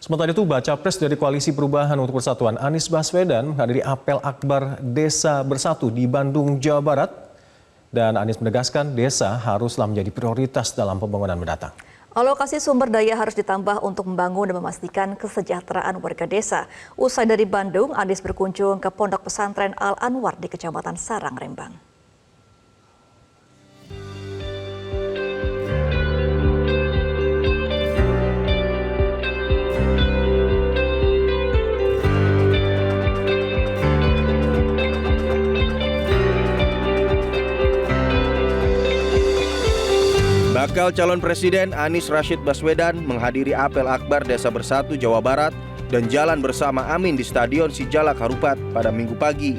Sementara itu, baca pres dari Koalisi Perubahan untuk Persatuan Anies Baswedan menghadiri apel akbar Desa Bersatu di Bandung, Jawa Barat. Dan Anies menegaskan desa haruslah menjadi prioritas dalam pembangunan mendatang. Alokasi sumber daya harus ditambah untuk membangun dan memastikan kesejahteraan warga desa. Usai dari Bandung, Anies berkunjung ke Pondok Pesantren Al-Anwar di Kecamatan Sarang, Rembang. Bakal calon Presiden Anies Rashid Baswedan menghadiri apel akbar Desa Bersatu Jawa Barat dan jalan bersama Amin di Stadion Sijalak Harupat pada Minggu pagi.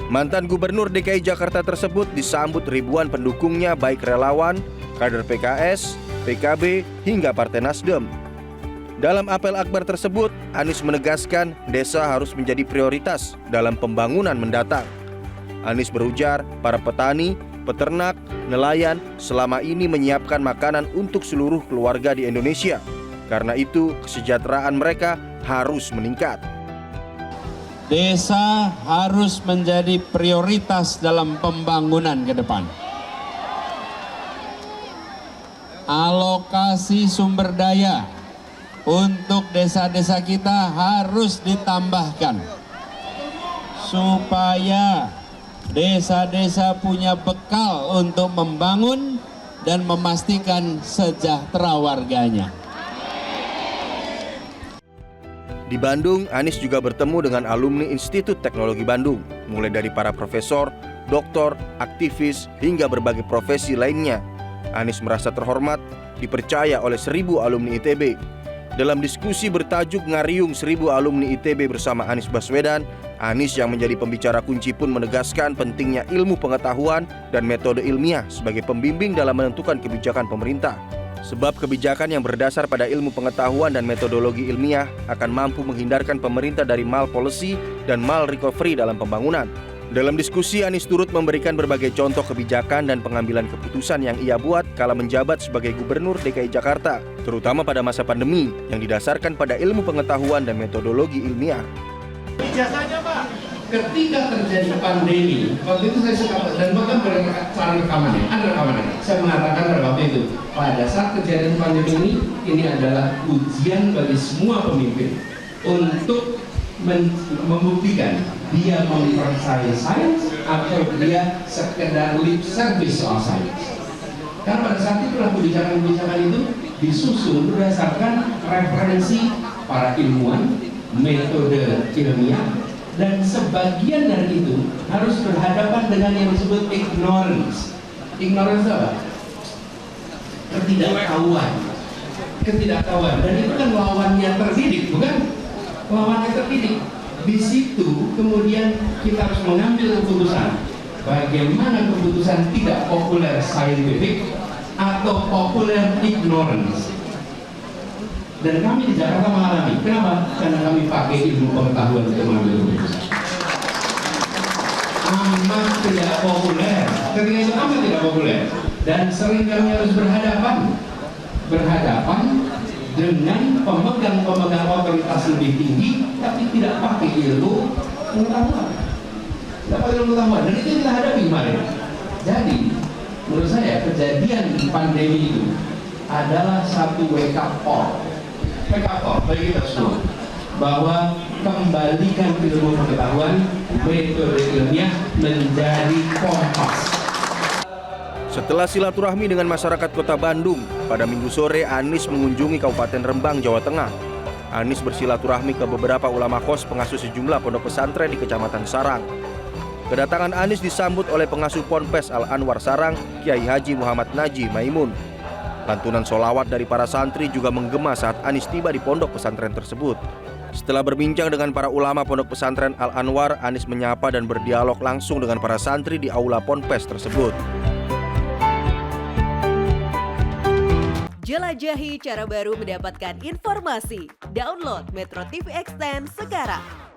Mantan Gubernur DKI Jakarta tersebut disambut ribuan pendukungnya baik relawan, kader PKS, PKB, hingga Partai Nasdem. Dalam apel akbar tersebut, Anies menegaskan desa harus menjadi prioritas dalam pembangunan mendatang. Anies berujar para petani, peternak, nelayan selama ini menyiapkan makanan untuk seluruh keluarga di Indonesia. Karena itu, kesejahteraan mereka harus meningkat. Desa harus menjadi prioritas dalam pembangunan ke depan. Alokasi sumber daya untuk desa-desa kita harus ditambahkan supaya desa-desa punya bekal untuk membangun dan memastikan sejahtera warganya. Di Bandung, Anies juga bertemu dengan alumni Institut Teknologi Bandung, mulai dari para profesor, doktor, aktivis, hingga berbagai profesi lainnya. Anies merasa terhormat, dipercaya oleh 1000 alumni ITB. Dalam diskusi bertajuk Ngariung 1000 alumni ITB bersama Anies Baswedan, Anies yang menjadi pembicara kunci pun menegaskan pentingnya ilmu pengetahuan dan metode ilmiah sebagai pembimbing dalam menentukan kebijakan pemerintah. Sebab kebijakan yang berdasar pada ilmu pengetahuan dan metodologi ilmiah akan mampu menghindarkan pemerintah dari mal-policy dan mal-recovery dalam pembangunan. Dalam diskusi, Anies turut memberikan berbagai contoh kebijakan dan pengambilan keputusan yang ia buat kala menjabat sebagai Gubernur DKI Jakarta, terutama pada masa pandemi yang didasarkan pada ilmu pengetahuan dan metodologi ilmiah. Biasanya Pak, ketika terjadi pandemi, waktu itu saya suka dan bahkan ada rekamannya. Saya mengatakan pada waktu itu, pada saat kejadian pandemi ini adalah ujian bagi semua pemimpin untuk membuktikan dia mempercayai sains atau dia sekedar lip service soal sains. Karena pada saat itulah kebijakan-kebijakan itu disusun berdasarkan referensi para ilmuwan, metode ilmiah, dan sebagian dari itu harus berhadapan dengan yang disebut ignorance. Ignorance apa? Ketidaktahuan. Dan itu kan lawannya terdidik, bukan? Lawannya terdidik. Di situ kemudian kita harus mengambil keputusan. Bagaimana keputusan tidak populer scientific atau populer ignorance. Dan kami di Jakarta mengalami. Kenapa? Karena kami pakai ilmu pengetahuan untuk mengambil keputusan. Amat tidak populer. Ketika itu amat tidak populer. Dan sering kami harus berhadapan dengan pemegang otoritas lebih tinggi, tapi tidak pakai ilmu pengetahuan. Tidak pakai ilmu pengetahuan. Dan itu kita hadapi kemarin. Jadi, menurut saya kejadian pandemi itu adalah satu wake up call bagi kita semua, bahwa kembalikan ilmu pengetahuan, metode ilmiah menjadi kompas. Setelah silaturahmi dengan masyarakat kota Bandung, pada Minggu sore Anies mengunjungi Kabupaten Rembang, Jawa Tengah. Anies bersilaturahmi ke beberapa ulama kos pengasuh sejumlah pondok pesantren di Kecamatan Sarang. Kedatangan Anies disambut oleh pengasuh Ponpes Al-Anwar Sarang, Kiai Haji Muhammad Naji Maimun. Lantunan sholawat dari para santri juga menggema saat Anies tiba di pondok pesantren tersebut. Setelah berbincang dengan para ulama pondok pesantren Al-Anwar, Anies menyapa dan berdialog langsung dengan para santri di aula Ponpes tersebut. Jelajahi cara baru mendapatkan informasi. Download Metro TV Extend sekarang.